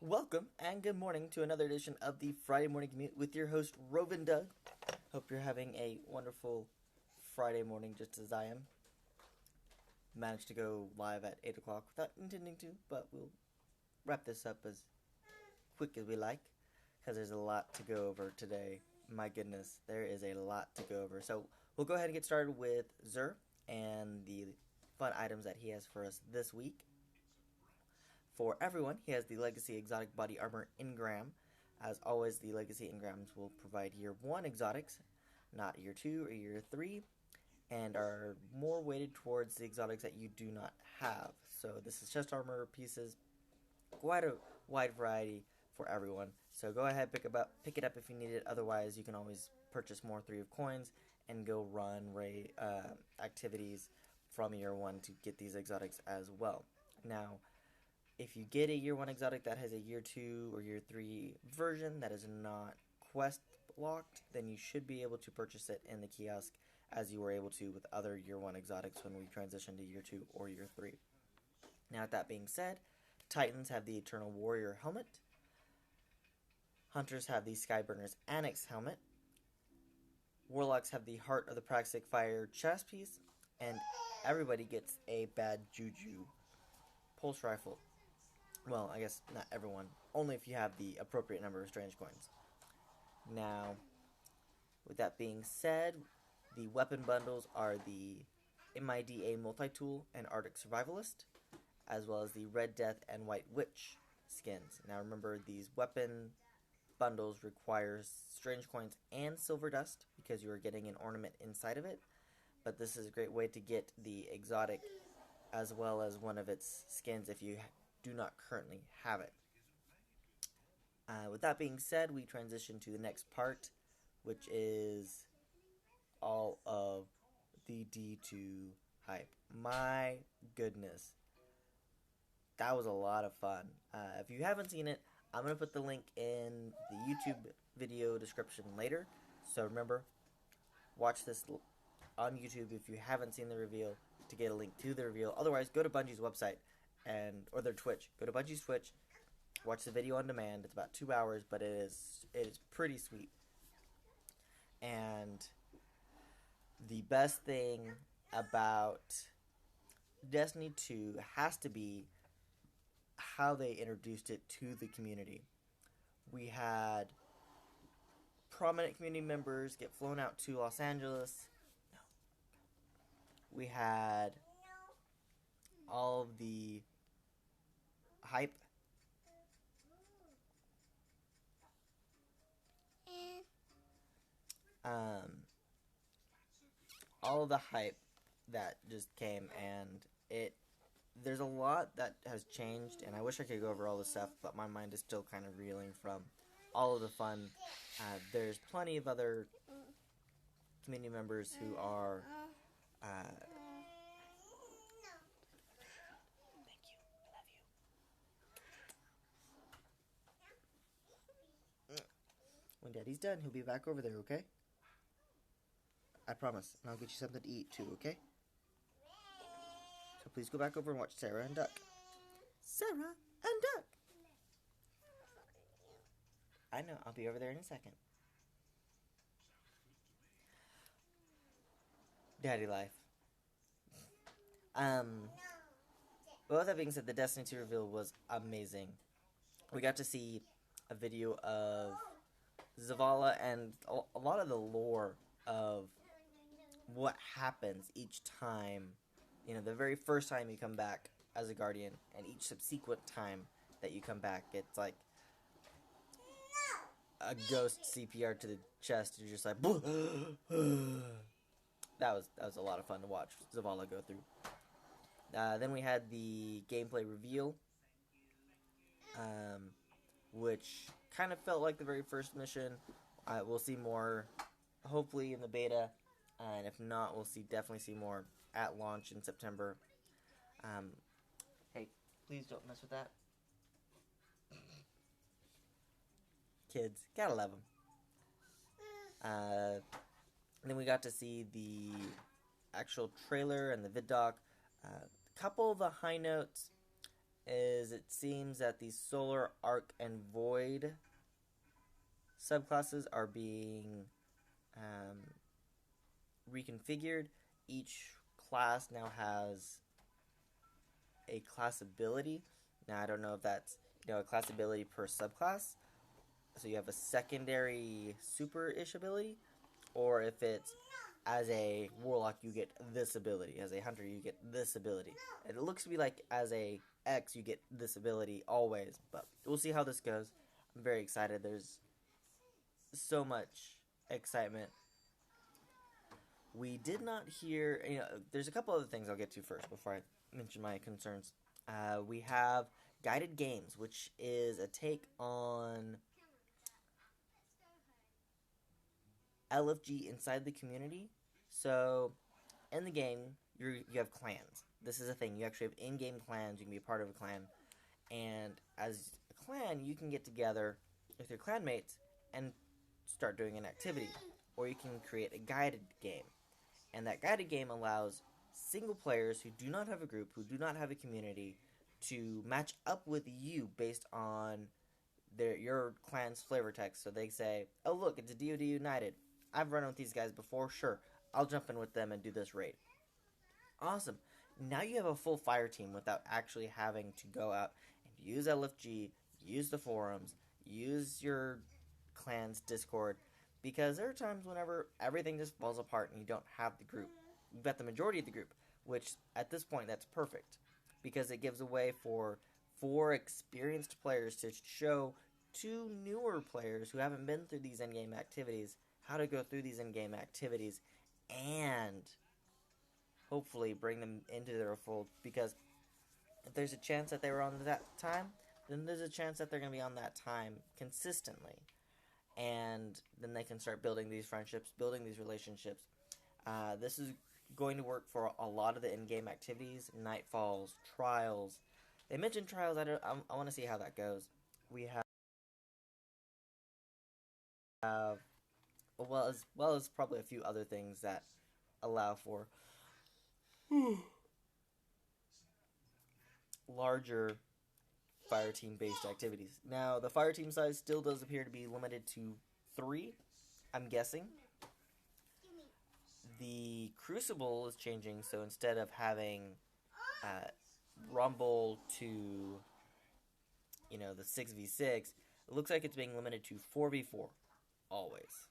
Welcome and good morning to another edition of the Friday Morning Commute with your host, Rovin Doug. Hope you're having a wonderful Friday morning just as I am. Managed to go live at 8 o'clock without intending to, but we'll wrap this up as quick as we like because there's a lot to go over today. My goodness, there is a lot to go over. So we'll go ahead and get started with Xur and the fun items that he has for us this week. For everyone, he has the Legacy Exotic Body Armor Engram. As always, the Legacy Engrams will provide Year 1 exotics, not Year 2 or Year 3, and are more weighted towards the exotics that you do not have. So this is chest armor pieces, quite a wide variety for everyone. So go ahead, pick it up if you need it. Otherwise, you can always purchase more 3 of coins and go run activities from Year 1 to get these exotics as well. Now, if you get a Year 1 exotic that has a Year 2 or Year 3 version that is not quest locked, then you should be able to purchase it in the kiosk as you were able to with other Year 1 exotics when we transitioned to Year 2 or Year 3. Now, with that being said, Titans have the Eternal Warrior helmet. Hunters have the Skyburner's Annex helmet. Warlocks have the Heart of the Praxic Fire chest piece. And everybody gets a Bad Juju pulse rifle. Well, I guess not everyone. Only if you have the appropriate number of strange coins. Now, with that being said, the weapon bundles are the MIDA Multi-Tool and Arctic Survivalist, as well as the Red Death and White Witch skins. Now remember, these weapon bundles require strange coins and silver dust because you are getting an ornament inside of it. But this is a great way to get the exotic as well as one of its skins if you do not currently have it. With that being said, we transition to the next part, which is all of the D2 hype. My goodness. That was a lot of fun. If you haven't seen it, I'm going to put the link in the YouTube video description later. So remember, watch this on YouTube if you haven't seen the reveal to get a link to the reveal. Otherwise, go to Bungie's website or their Twitch. Go to Bungie's Twitch, watch the video on demand. It's about 2 hours, but it is pretty sweet. And the best thing about Destiny 2 has to be how they introduced it to the community. We had prominent community members get flown out to Los Angeles. We had all of the hype. All of the hype that just came, and there's a lot that has changed, and I wish I could go over all the stuff, but my mind is still kind of reeling from all of the fun. There's plenty of other community members who are thank you, I love you. When Daddy's done, he'll be back over there, okay? I promise, and I'll get you something to eat too, okay? So please go back over and watch Sarah and Duck. Sarah and Duck! I know, I'll be over there in a second. Daddy life. Well, with that being said, the Destiny 2 reveal was amazing. We got to see a video of Zavala and a lot of the lore of what happens each time. You know, the very first time you come back as a Guardian, and each subsequent time that you come back, it's like a ghost CPR to the chest. You're just like, that was a lot of fun to watch Zavala go through. Then we had the gameplay reveal, which kind of felt like the very first mission. We'll see more, hopefully, in the beta, and if not, we'll definitely see more at launch in September. Hey, please don't mess with that. Kids, gotta love them. Then we got to see the actual trailer and the vid doc. A couple of the high notes is it seems that the solar, arc, and void subclasses are being reconfigured. Each class now has a class ability. Now I don't know if that's a class ability per subclass. So you have a secondary super-ish ability, or if it's as a warlock you get this ability, as a hunter you get this ability. And it looks to be like as a X you get this ability always, but we'll see how this goes. I'm very excited. There's so much excitement. We did not hear, there's a couple other things I'll get to first before I mention my concerns. We have guided games, which is a take on LFG inside the community. So, in the game, you have clans. This is a thing. You actually have in-game clans. You can be a part of a clan. And as a clan, you can get together with your clanmates and start doing an activity. Or you can create a guided game. And that guided game allows single players who do not have a group, who do not have a community, to match up with you based on your clan's flavor text. So they say, oh look, it's a DoD United. I've run with these guys before, sure. I'll jump in with them and do this raid. Awesome. Now you have a full fire team without actually having to go out and use LFG, use the forums, use your clan's Discord, because there are times whenever everything just falls apart and you don't have the group. You've got the majority of the group, which at this point that's perfect, because it gives a way for 4 experienced players to show 2 newer players who haven't been through these in-game activities how to go through these in-game activities and hopefully bring them into their fold, because if there's a chance that they were on that time, then there's a chance that they're going to be on that time consistently. And then they can start building these friendships, building these relationships. This is going to work for a lot of the in-game activities, nightfalls, trials. They mentioned trials. I want to see how that goes. We have well as probably a few other things that allow for larger fire team based activities. Now, the fire team size still does appear to be limited to 3, I'm guessing. The Crucible is changing, so instead of having Rumble to, the 6v6, it looks like it's being limited to 4v4, always.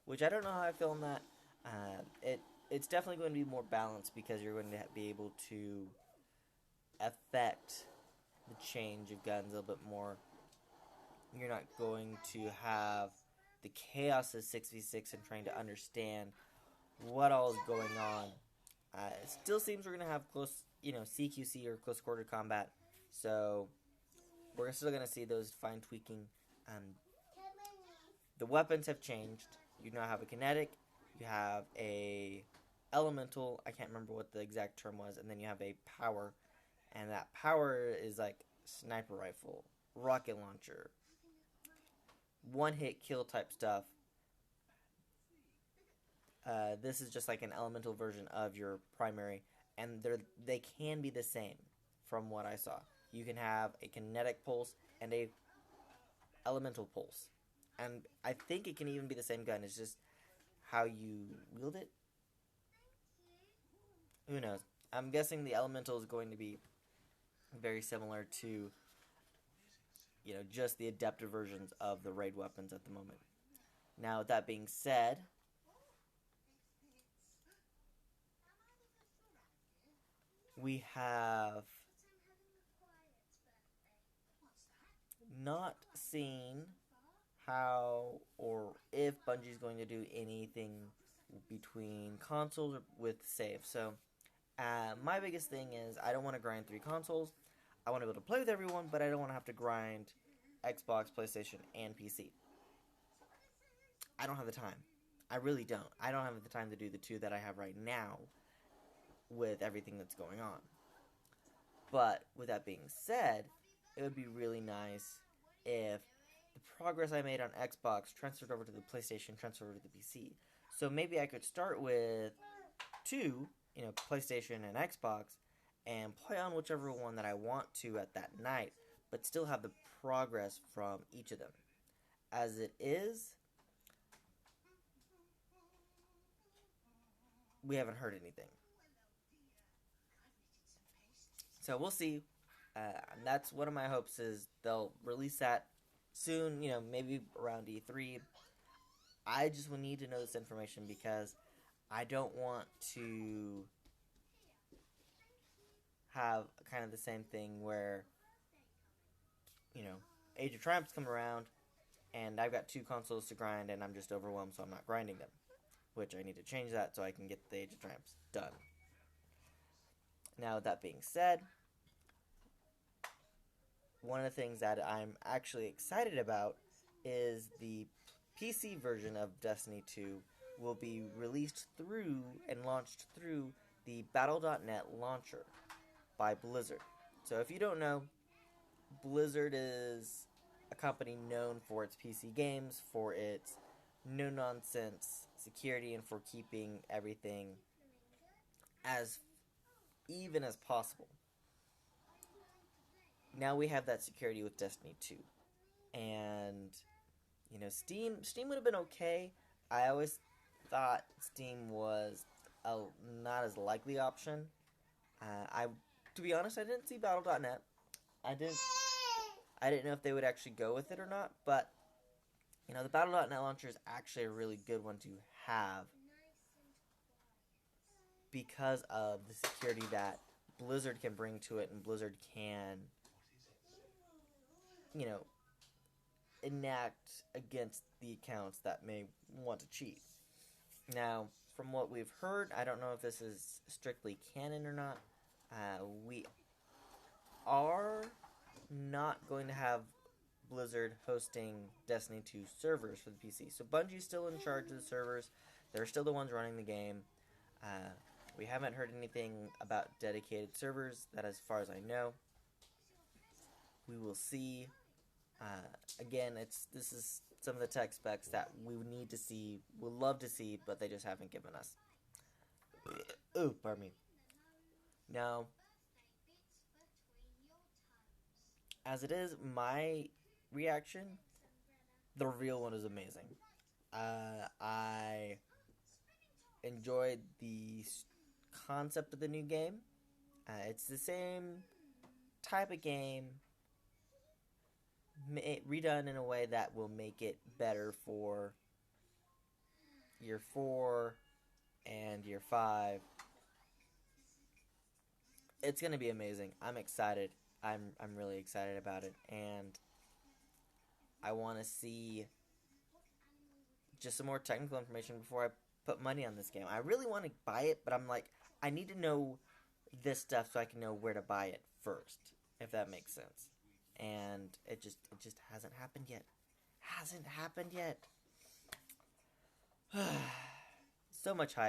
Which I don't know how I feel on that. It's definitely going to be more balanced, because you're going to be able to affect the change of guns a little bit more. You're not going to have the chaos of 6v6 and trying to understand what all is going on. It still seems we're going to have close, CQC or close quarter combat. So we're still going to see those fine tweaking. The weapons have changed. You now have a kinetic, you have a elemental, I can't remember what the exact term was, and then you have a power. And that power is like sniper rifle, rocket launcher, one-hit kill type stuff. This is just like an elemental version of your primary, and they can be the same from what I saw. You can have a kinetic pulse and a elemental pulse. And I think it can even be the same gun. It's just how you wield it. Who knows? I'm guessing the elemental is going to be very similar to, just the adaptive versions of the raid weapons at the moment. Now, with that being said, we have not seen how or if Bungie's going to do anything between consoles or with save. So, my biggest thing is I don't want to grind 3 consoles. I want to be able to play with everyone, but I don't want to have to grind Xbox, PlayStation, and PC. I don't have the time. I really don't. I don't have the time to do the 2 that I have right now with everything that's going on. But with that being said, it would be really nice if the progress I made on Xbox transferred over to the PlayStation, transferred over to the PC. So maybe I could start with 2, PlayStation and Xbox, and play on whichever one that I want to at that night, but still have the progress from each of them. As it is, we haven't heard anything. So we'll see. And that's one of my hopes, is they'll release that soon, maybe around E3. I just will need to know this information because I don't want to have kind of the same thing where, Age of Triumphs come around and I've got 2 consoles to grind and I'm just overwhelmed, so I'm not grinding them. Which I need to change that so I can get the Age of Triumphs done. Now, with that being said, one of the things that I'm actually excited about is the PC version of Destiny 2 will be released through and launched through the Battle.net launcher by Blizzard. So if you don't know, Blizzard is a company known for its PC games, for its no-nonsense security, and for keeping everything as even as possible. Now we have that security with Destiny 2. And, Steam would have been okay. I always thought Steam was a not as likely option. To be honest, I didn't see Battle.net. I didn't know if they would actually go with it or not, but, the Battle.net launcher is actually a really good one to have because of the security that Blizzard can bring to it, and Blizzard can, enact against the accounts that may want to cheat. Now, from what we've heard, I don't know if this is strictly canon or not, we are not going to have Blizzard hosting Destiny 2 servers for the PC. So Bungie's still in charge of the servers. They're still the ones running the game. We haven't heard anything about dedicated servers, that as far as I know. We will see. Again, this is some of the tech specs that we need to see, would love to see, but they just haven't given us. Ooh, pardon me. Now, as it is, my reaction, the reveal one is amazing. I enjoyed the concept of the new game. It's the same type of game, redone in a way that will make it better for year 4 and year 5. It's going to be amazing. I'm excited. I'm really excited about it, and I want to see just some more technical information before I put money on this game. I really want to buy it, but I'm like, I need to know this stuff so I can know where to buy it first, if that makes sense. And it just hasn't happened yet. So much hype.